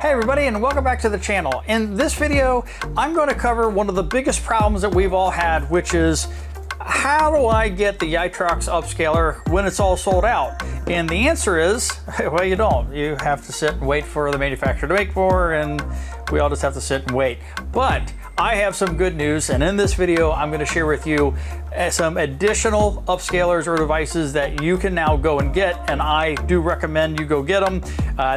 Hey everybody, and welcome back to the channel. In this video, I'm going to cover one of the biggest problems that we've all had, which is how do I get the Yitrox Upscaler when it's all sold out? And the answer is, well, you don't. You have to sit and wait for the manufacturer to make more, and we all just have to sit and wait. But I have some good news, and in this video, I'm going to share with you some additional upscalers or devices that you can now go and get, and I do recommend you go get them.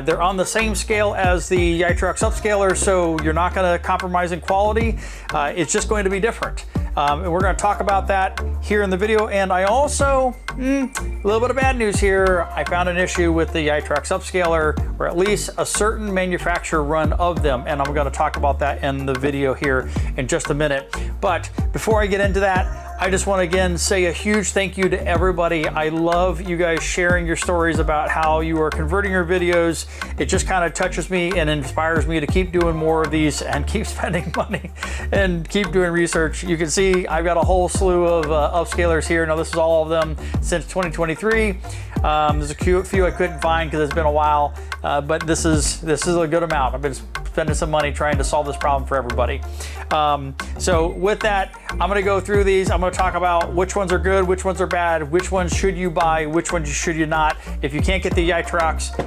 They're on the same scale as the Yitrox Upscaler, so you're not going to compromise in quality. It's just going to be different. And we're going to talk about that here in the video. And I also, a little bit of bad news here. I found an issue with the Yitrox Upscaler, or at least a certain manufacturer run of them. And I'm going to talk about that in the video here in just a minute. But before I get into that, I just want to again say a huge thank you to everybody. I love you guys sharing your stories about how you are converting your videos. It just kind of touches me and inspires me to keep doing more of these and keep spending money and keep doing research. You can see I've got a whole slew of upscalers here. Now this is all of them since 2023. There's a few I couldn't find because it's been a while, but this is a good amount. I've been spending some money trying to solve this problem for everybody. So with that, I'm going to go through these. I'm going to talk about which ones are good, which ones are bad, which ones should you buy, which ones should you not. If you can't get the Yitrox,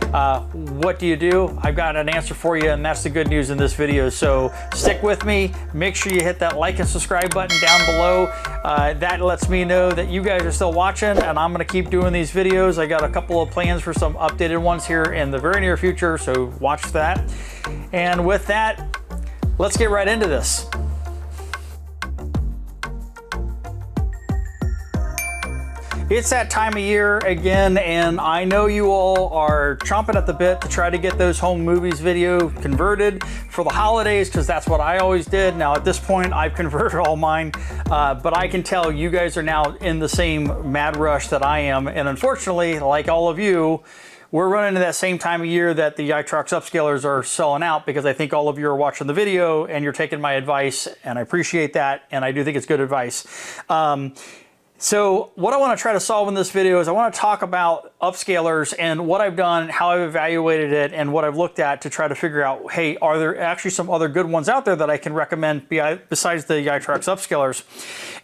what do you do? I've got an answer for you, and that's the good news in this video. So stick with me. Make sure you hit that like and subscribe button down below. That lets me know that you guys are still watching, and I'm going to keep doing these videos. I got a couple of plans for some updated ones here in the very near future, so watch that. And with that, let's get right into this. It's that time of year again, and I know you all are chomping at the bit to try to get those home movies video converted for the holidays, because that's what I always did. Now at this point, I've converted all mine, but I can tell you guys are now in the same mad rush that I am. And unfortunately, like all of you, we're running into that same time of year that the Yitrox Upscalers are selling out, because I think all of you are watching the video and you're taking my advice, and I appreciate that, and I do think it's good advice. So what I want to try to solve in this video is I want to talk about upscalers and what I've done, how I've evaluated it, and what I've looked at to try to figure out, hey, are there actually some other good ones out there that I can recommend besides the Yitrox Upscalers?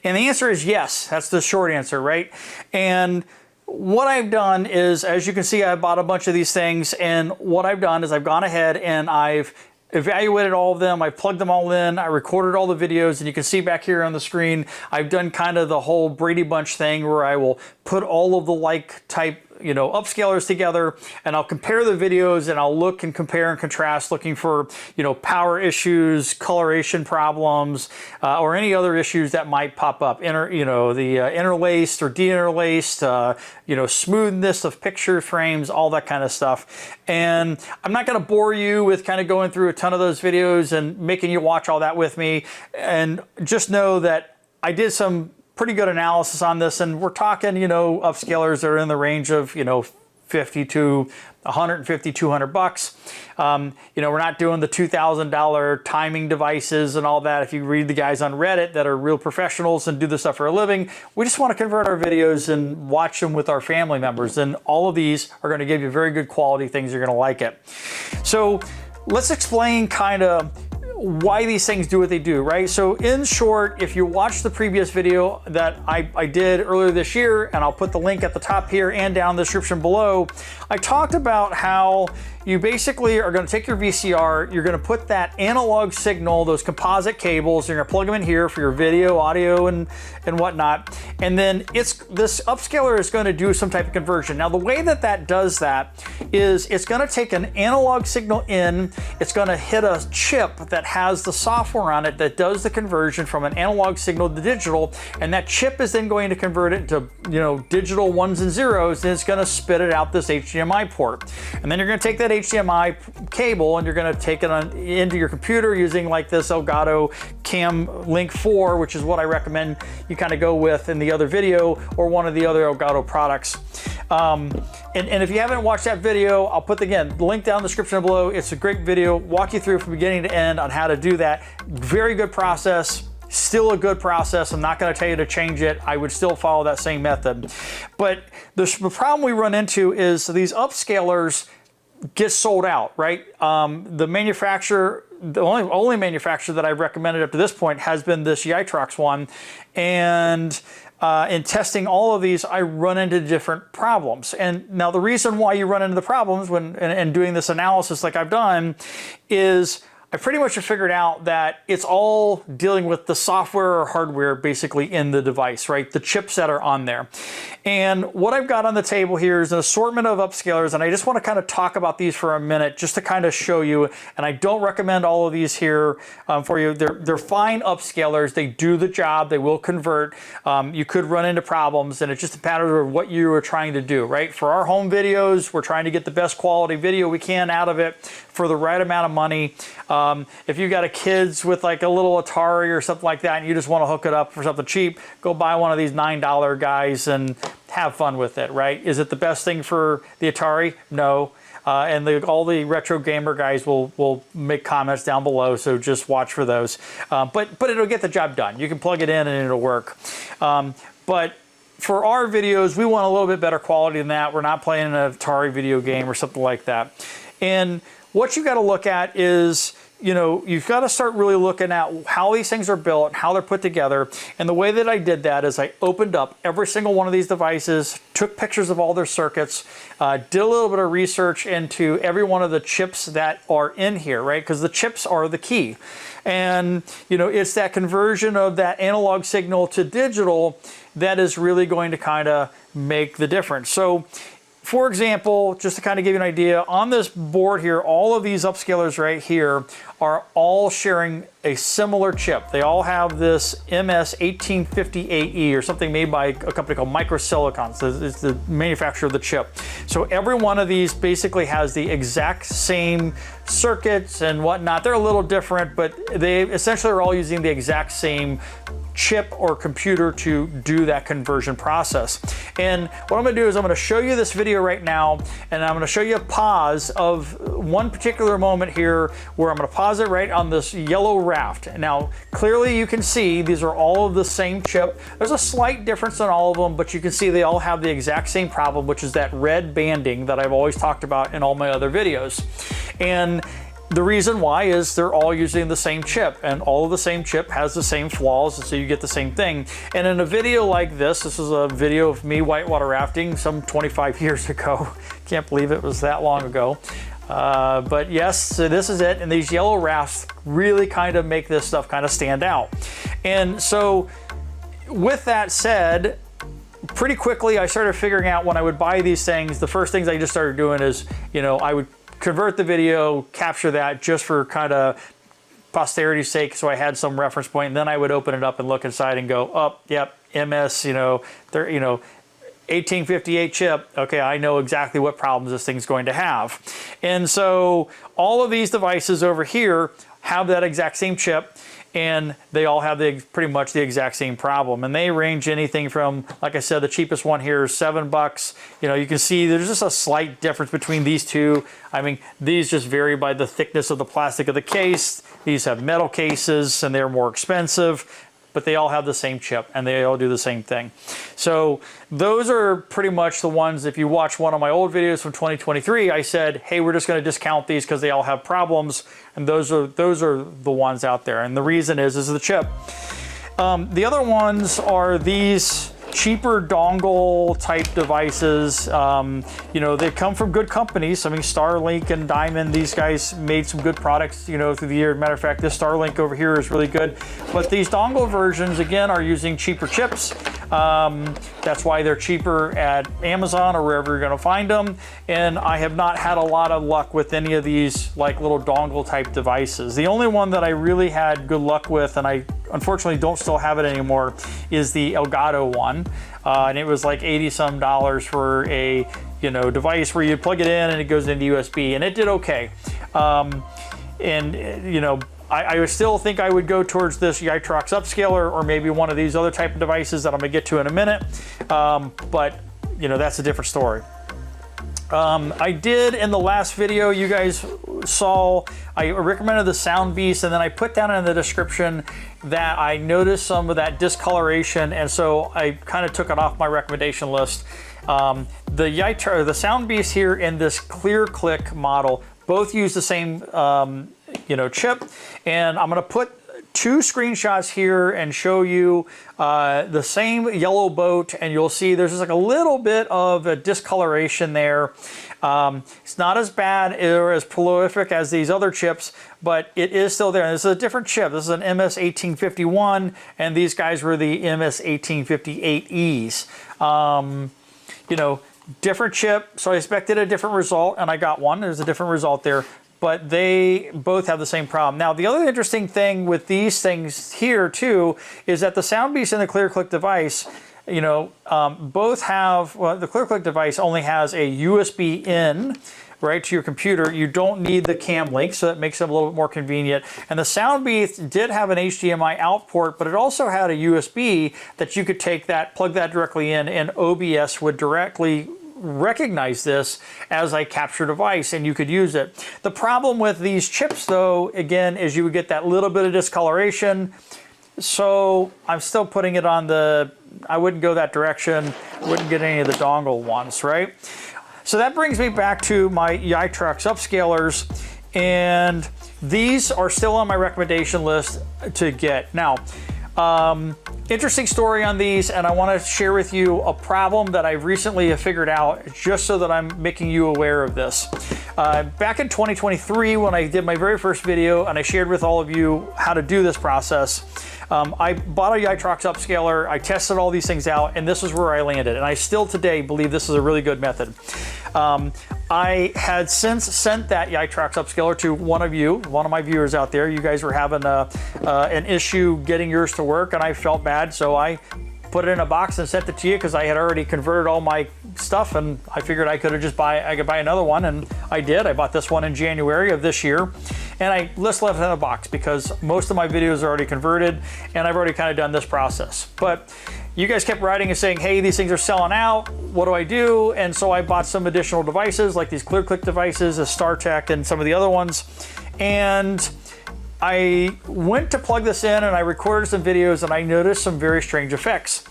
And the answer is yes. That's the short answer, right? And what I've done is, as you can see, I bought a bunch of these things, and what I've done is I've gone ahead and I've evaluated all of them. I plugged them all in. I recorded all the videos, and you can see back here on the screen, I've done kind of the whole Brady Bunch thing where I will put all of the like type, upscalers together, and I'll compare the videos, and I'll look and compare and contrast, looking for, power issues, coloration problems, or any other issues that might pop up. Interlaced or de-interlaced, smoothness of picture frames, all that kind of stuff. And I'm not going to bore you with kind of going through a ton of those videos and making you watch all that with me. And just know that I did some pretty good analysis on this, and we're talking, upscalers that are in the range of, 50 to 150, 200 bucks. We're not doing the $2,000 timing devices and all that. If you read the guys on Reddit that are real professionals and do this stuff for a living, we just want to convert our videos and watch them with our family members. And all of these are going to give you very good quality things. You're going to like it. So let's explain kind of why these things do what they do, right? So in short, if you watch the previous video that I did earlier this year, and I'll put the link at the top here and down in the description below, I talked about how you basically are going to take your VCR, you're going to put that analog signal, those composite cables, you're going to plug them in here for your video, audio, and whatnot, and then this upscaler is going to do some type of conversion. Now the way that does that is it's going to take an analog signal in, it's going to hit a chip that has the software on it that does the conversion from an analog signal to digital, and that chip is then going to convert it into digital ones and zeros, and it's going to spit it out this HDMI port. And then you're going to take that HDMI cable and you're going to take it into your computer using like this Elgato Cam Link 4, which is what I recommend you kind of go with in the other video, or one of the other Elgato products. And if you haven't watched that video, I'll put the link down in the description below. It's a great video, walk you through from beginning to end on how to do that. Very good process. Still a good process. I'm not going to tell you to change it. I would still follow that same method. But the problem we run into is these upscalers gets sold out, right? The manufacturer, the only manufacturer that I've recommended up to this point has been this Yitrox one. And in testing all of these, I run into different problems. And now the reason why you run into the problems and doing this analysis like I've done is I pretty much have figured out that it's all dealing with the software or hardware basically in the device, right? The chips that are on there. And what I've got on the table here is an assortment of upscalers, and I just want to kind of talk about these for a minute just to kind of show you, and I don't recommend all of these here for you. They're fine upscalers. They do the job. They will convert. You could run into problems, and it's just a matter of what you are trying to do, right? For our home videos, we're trying to get the best quality video we can out of it for the right amount of money. If you got a kids with like a little Atari or something like that and you just want to hook it up for something cheap, go buy one of these $9 guys and have fun with it, right? Is it the best thing for the Atari? No. And all the retro gamer guys will make comments down below, so just watch for those. But it'll get the job done. You can plug it in and it'll work. But for our videos, we want a little bit better quality than that. We're not playing an Atari video game or something like that. And what you got to look at is, you know, you've got to start really looking at how these things are built, how they're put together. And the way that I did that is I opened up every single one of these devices, took pictures of all their circuits, did a little bit of research into every one of the chips that are in here, right? Because the chips are the key. And, you know, it's that conversion of that analog signal to digital that is really going to kind of make the difference. So, for example, just to kind of give you an idea, on this board here, all of these upscalers right here are all sharing a similar chip. They all have this MS1858E or something made by a company called Microsilicon. So it's the manufacturer of the chip. So every one of these basically has the exact same circuits and whatnot. They're a little different, but they essentially are all using the exact same chip or computer to do that conversion process. And what I'm going to do is I'm going to show you this video right now, and I'm going to show you a pause of one particular moment here where I'm going to pause it right on this yellow raft. Now, clearly you can see these are all of the same chip. There's a slight difference in all of them, but you can see they all have the exact same problem, which is that red banding that I've always talked about in all my other videos. And the reason why is they're all using the same chip, and all of the same chip has the same flaws, so you get the same thing. And in a video like this is a video of me whitewater rafting some 25 years ago. Can't believe it was that long ago. But yes, so this is it, and these yellow rafts really kind of make this stuff kind of stand out. And so with that said, pretty quickly I started figuring out when I would buy these things, the first things I just started doing is, you know, I would convert the video, capture that just for kind of posterity's sake, so I had some reference point, and then I would open it up and look inside and go, oh, yep, MS, you know, 1858 chip. Okay, I know exactly what problems this thing's going to have. And so all of these devices over here have that exact same chip, and they all have pretty much the exact same problem. And they range anything from, like I said, the cheapest one here is $7. You know, you can see there's just a slight difference between these two. I mean, these just vary by the thickness of the plastic of the case. These have metal cases and they're more expensive, but they all have the same chip and they all do the same thing. So those are pretty much the ones. If you watch one of my old videos from 2023, I said, hey, we're just going to discount these because they all have problems. And those are the ones out there. And the reason is the chip. The other ones are these cheaper dongle type devices. You know, they come from good companies. I mean, Starlink and Diamond, these guys made some good products, you know, through the year. Matter of fact, this Starlink over here is really good. But these dongle versions, again, are using cheaper chips. That's why they're cheaper at Amazon or wherever you're going to find them. And I have not had a lot of luck with any of these like little dongle type devices. The only one that I really had good luck with, and I unfortunately don't still have it anymore, is the Elgato one. And it was like $80 some for a, you know, device where you plug it in and it goes into USB, and it did okay. And you know, I still think I would go towards this Yitrox Upscaler or maybe one of these other type of devices that I'm gonna get to in a minute. But you know, that's a different story. I did in the last video you guys saw, I recommended the SoundBeast, and then I put down in the description that I noticed some of that discoloration, and so I kind of took it off my recommendation list. The SoundBeast here and this ClearClick model both use the same chip, and I'm going to put 2 screenshots here and show you the same yellow boat, and you'll see there's just like a little bit of a discoloration there. It's not as bad or as prolific as these other chips, but it is still there. This is a different chip. This is an MS1851, and these guys were the MS1858Es. Different chip, so I expected a different result, and I got one. There's a different result there, but they both have the same problem. Now, the other interesting thing with these things here, too, is that the SoundBeast and the ClearClick device, both have, well, the ClearClick device only has a USB in, right, to your computer. You don't need the cam link, so that makes it a little bit more convenient. And the SoundBeast did have an HDMI out port, but it also had a USB that you could take that, plug that directly in, and OBS would directly recognize this as a capture device, and you could use it. The problem with these chips, though, again, is you would get that little bit of discoloration. So I'm still putting it on the, I wouldn't go that direction, wouldn't get any of the dongle ones, right? So that brings me back to my Yitrox Upscalers, and these are still on my recommendation list to get. Now, interesting story on these, and I want to share with you a problem that I've recently figured out, just so that I'm making you aware of this. Back in 2023, when I did my very first video and I shared with all of you how to do this process, I bought a Yitrox Upscaler, I tested all these things out, and this is where I landed. And I still today believe this is a really good method. I had since sent that Yitrox Upscaler to one of my viewers out there. You guys were having an issue getting yours to work, and I felt bad, so I put it in a box and sent it to you because I had already converted all my stuff, and I figured I could buy another one, and I did. I bought this one in January of this year, and I just left it in a box because most of my videos are already converted, and I've already kind of done this process. But you guys kept writing and saying, hey, these things are selling out, what do I do? And so I bought some additional devices, like these ClearClick devices, a StarTech, and some of the other ones, and I went to plug this in and I recorded some videos, and I noticed some very strange effects.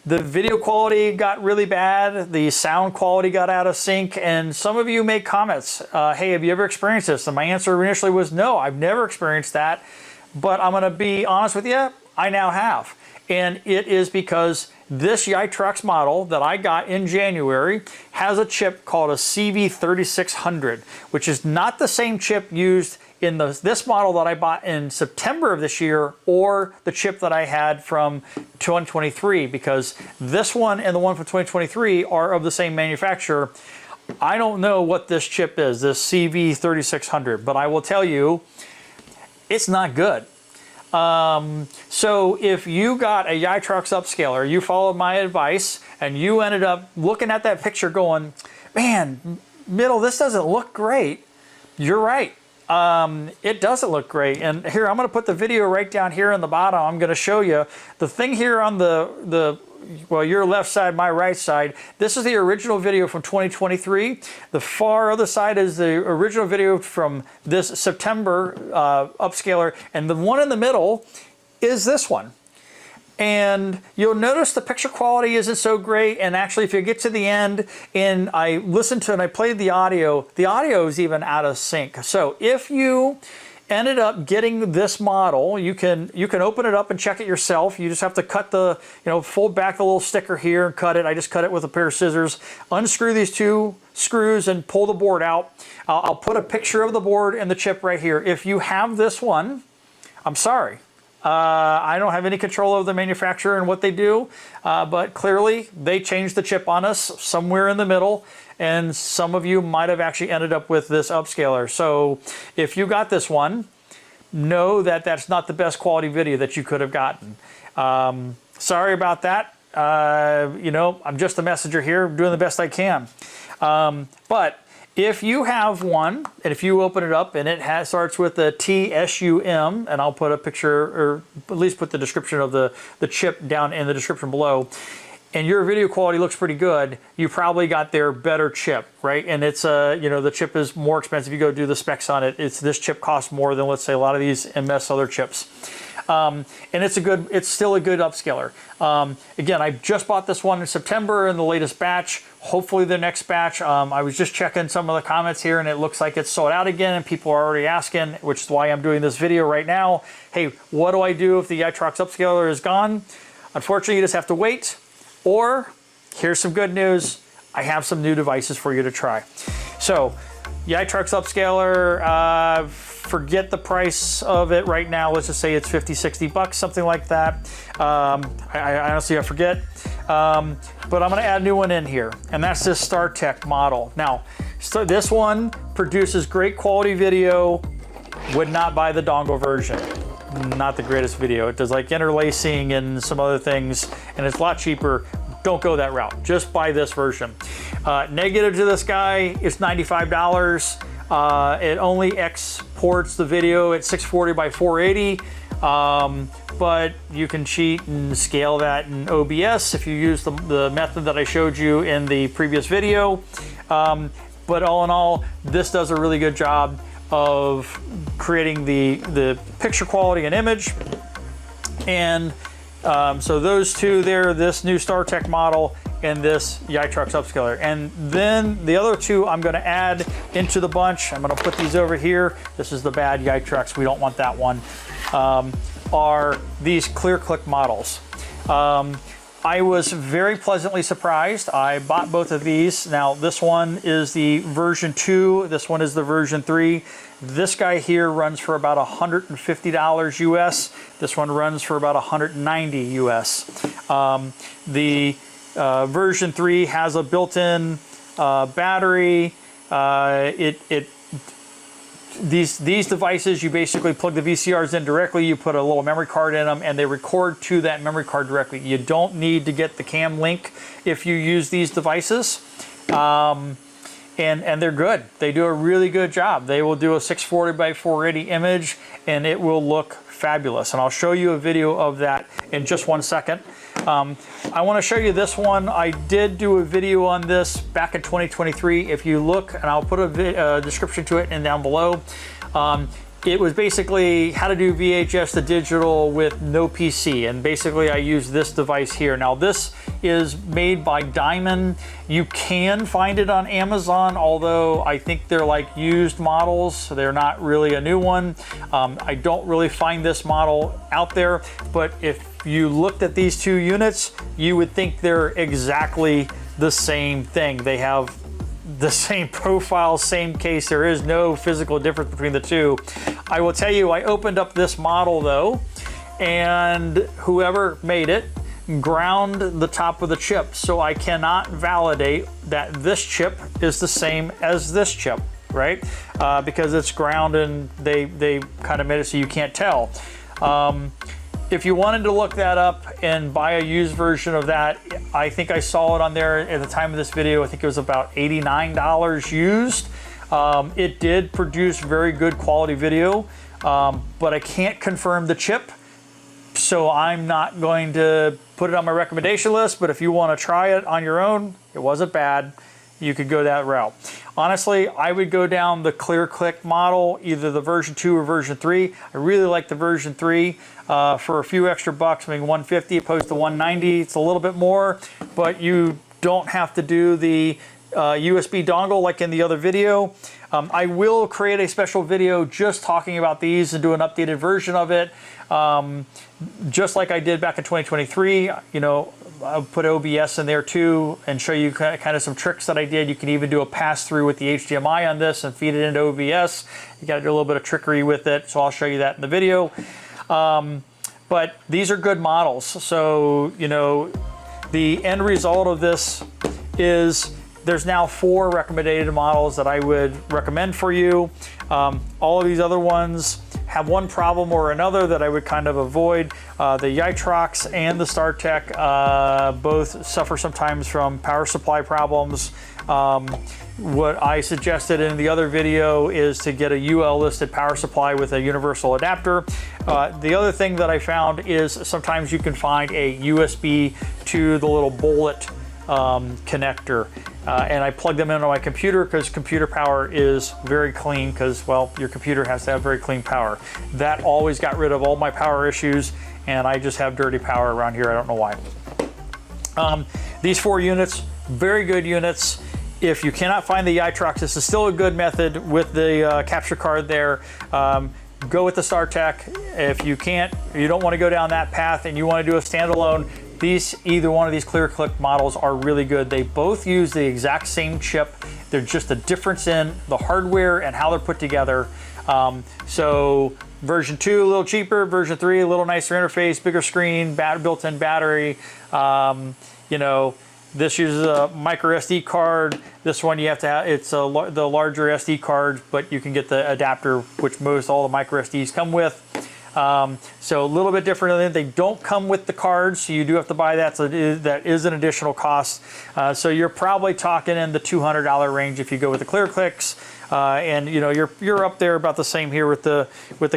The video quality got really bad, the sound quality got out of sync, and some of you made comments, hey, have you ever experienced this? And my answer initially was no, I've never experienced that, but I'm gonna be honest with you, I now have. And it is because this Yitrox model that I got in January has a chip called a CV3600, which is not the same chip used in this model that I bought in September of this year, or the chip that I had from 2023, because this one and the one from 2023 are of the same manufacturer. I don't know what this chip is, this CV3600, but I will tell you, it's not good. So if you got a Yitrox Upscaler, you followed my advice, and you ended up looking at that picture going, man, Middle, this doesn't look great. You're right. It doesn't look great. And here, I'm going to put the video right down here in the bottom. I'm going to show you the thing here on well, your left side, my right side. This is the original video from 2023. The far other side is the original video from this September Upscaler, and the one in the middle is this one. And you'll notice the picture quality isn't so great, and actually if you get to the end and I listened to it and I played the audio is even out of sync. So if you ended up getting this model, you can open it up and check it yourself. You just have to cut fold back the little sticker here and cut it. I just cut it with a pair of scissors. Unscrew these 2 screws and pull the board out. I'll put a picture of the board and the chip right here. If you have this one, I'm sorry. I don't have any control of the manufacturer and what they do, but clearly they changed the chip on us somewhere in the middle, and some of you might have actually ended up with this Upscaler. So if you got this one, know that that's not the best quality video that you could have gotten. Sorry about that. I'm just a messenger here, doing the best I can. But if you have one, and if you open it up and it starts with the TSUM, and I'll put a picture, or at least put the description of the chip down in the description below. and your video quality looks pretty good, you probably got their better chip, right? And it's the chip is more expensive. You go do the specs on it. This chip costs more than, let's say, a lot of these MS other chips. And it's still a good upscaler. Again, I just bought this one in September in the latest batch. Hopefully the next batch. I was just checking some of the comments here, and it looks like it's sold out again, and people are already asking, which is why I'm doing this video right now. Hey, what do I do if the Yitrox Upscaler is gone? Unfortunately, you just have to wait. Or, here's some good news, I have some new devices for you to try. So, Yitrox Upscaler, forget the price of it right now. Let's just say it's 50, 60 bucks, something like that. I honestly, I forget. But I'm gonna add a new one in here, and that's this StarTech model. Now, this one produces great quality video, would not buy the dongle version. Not the greatest video. It does like interlacing and some other things, and it's a lot cheaper. Don't go that route. Just buy this version. Negative to this guy is $95. It only exports the video at 640 by 480, but you can cheat and scale that in OBS if you use the method that I showed you in the previous video. But all in all, this does a really good job of creating the picture quality and image. And so those two there, this new StarTech model and this Yitrox Upscaler. And then the other two I'm gonna add into the bunch. I'm gonna put these over here. This is the bad Yitrox, we don't want that one. Are these ClearClick models. I was very pleasantly surprised. I bought both of these. Now this one is the version 2, this one is the version 3. This guy here runs for about $150 US. This one runs for about $190 US. The version 3 has a built-in battery. These devices, you basically plug the VCRs in directly, you put a little memory card in them, and they record to that memory card directly. You don't need to get the cam link if you use these devices. And they're good. They do a really good job. They will do a 640 by 480 image, and it will look fabulous. And I'll show you a video of that in just one second. I want to show you this one. I did do a video on this back in 2023. If you look, and I'll put a description to it and down below. It was basically how to do VHS to digital with no PC, and basically I used this device here. Now this is made by Diamond. You can find it on Amazon, although I think they're like used models, so they're not really a new one. I don't really find this model out there, but if you looked at these two units, you would think they're exactly the same thing. They have the same profile, same case. There is no physical difference between the two. I will tell you, I opened up this model though, and whoever made it ground the top of the chip. So I cannot validate that this chip is the same as this chip, right? Because it's ground and they kind of made it so you can't tell. If you wanted to look that up and buy a used version of that, I think I saw it on there at the time of this video. I think it was about $89 used. It did produce very good quality video, but I can't confirm the chip, so I'm not going to put it on my recommendation list. But if you want to try it on your own, it wasn't bad. You could go that route. Honestly, I would go down the ClearClick model, either the version 2 or version 3. I really like the version 3 for a few extra bucks, maybe $150 opposed to $190. It's a little bit more, but you don't have to do the USB dongle like in the other video. I will create a special video just talking about these and do an updated version of it. Just like I did back in 2023, you know, I'll put OBS in there too and show you kind of some tricks that I did. You can even do a pass-through with the HDMI on this and feed it into OBS. You got to do a little bit of trickery with it, so I'll show you that in the video. But these are good models. So, you know, the end result of this is there's now 4 recommended models that I would recommend for you. All of these other ones have one problem or another that I would kind of avoid. The Yitrox and the StarTech both suffer sometimes from power supply problems. What I suggested in the other video is to get a UL listed power supply with a universal adapter. The other thing that I found is sometimes you can find a USB to the little bullet connector. And I plug them into my computer because computer power is very clean because, well, your computer has to have very clean power. That always got rid of all my power issues, and I just have dirty power around here. I don't know why. These 4 units, very good units. If you cannot find the Yitrox, this is still a good method with the capture card there. Go with the StarTech. If you can't, you don't want to go down that path and you want to do a standalone, either one of these ClearClick models are really good. They both use the exact same chip. There's just a difference in the hardware and how they're put together. So version 2 a little cheaper, version 3 a little nicer interface, bigger screen, built-in battery. You know, this uses a micro SD card. This one you have to have, it's the larger SD card, but you can get the adapter, which all the micro SDs come with. So a little bit different. They don't come with the cards, so you do have to buy that. So that is an additional cost. So you're probably talking in the $200 range if you go with the ClearClicks. And you know, you're up there about the same here with the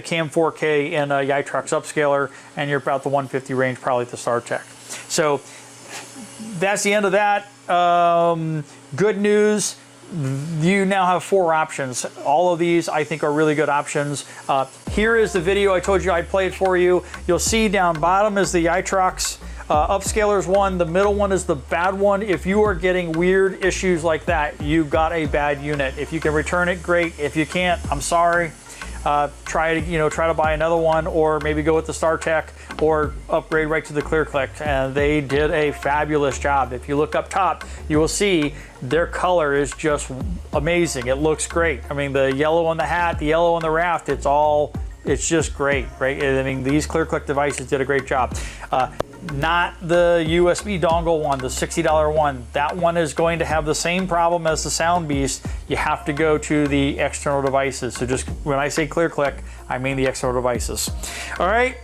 Cam 4K and Yitrox Upscaler, and you're about the 150 range probably at the StarTech. So that's the end of that. Good news. You now have 4 options. All of these I think are really good options. Here is the video I told you I'd play it for you. You'll see down bottom is the Yitrox Upscalers one. The middle one is the bad one. If you are getting weird issues like that, you've got a bad unit. If you can return it, great. If you can't, I'm sorry. Try to buy another one, or maybe go with the StarTech, or upgrade right to the ClearClick. And they did a fabulous job. If you look up top, you will see their color is just amazing. It looks great. I mean, the yellow on the hat, the yellow on the raft, it's just great, right? I mean, these ClearClick devices did a great job. Not the USB dongle one, the $60 one. That one is going to have the same problem as the SoundBeast. You have to go to the external devices. So just when I say ClearClick, I mean the external devices. All right,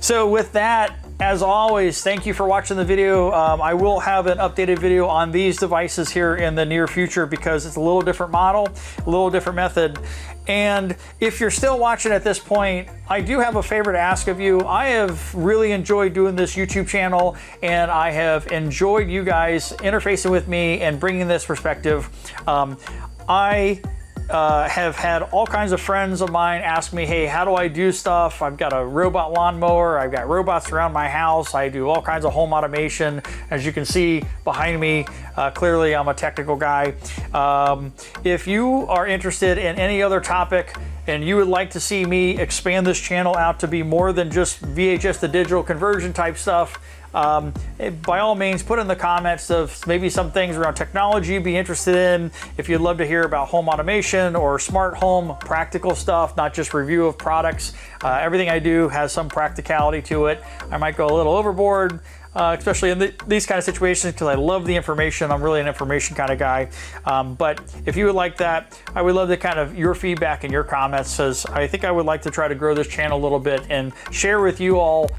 so with that, as always, thank you for watching the video. I will have an updated video on these devices here in the near future because it's a little different model, a little different method. And if you're still watching at this point, I do have a favor to ask of you. I have really enjoyed doing this YouTube channel, and I have enjoyed you guys interfacing with me and bringing this perspective. I have had all kinds of friends of mine ask me, hey, how do I do stuff? I've got a robot lawnmower. I've got robots around my house. I do all kinds of home automation. As you can see behind me, clearly I'm a technical guy. If you are interested in any other topic and you would like to see me expand this channel out to be more than just VHS to digital conversion type stuff, by all means, put in the comments of maybe some things around technology you'd be interested in. If you'd love to hear about home automation or smart home practical stuff, not just review of products. Everything I do has some practicality to it. I might go a little overboard, especially in these kind of situations, because I love the information. I'm really an information kind of guy. But if you would like that, I would love to kind of your feedback and your comments, as I think I would like to try to grow this channel a little bit and share with you all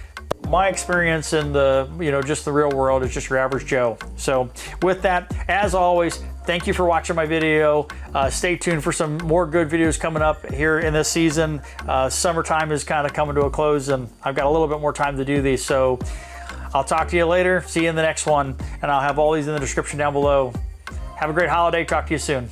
my experience in the, just the real world is just your average Joe. So with that, as always, thank you for watching my video. Stay tuned for some more good videos coming up here in this season. Summertime is kind of coming to a close, and I've got a little bit more time to do these. So I'll talk to you later. See you in the next one. And I'll have all these in the description down below. Have a great holiday. Talk to you soon.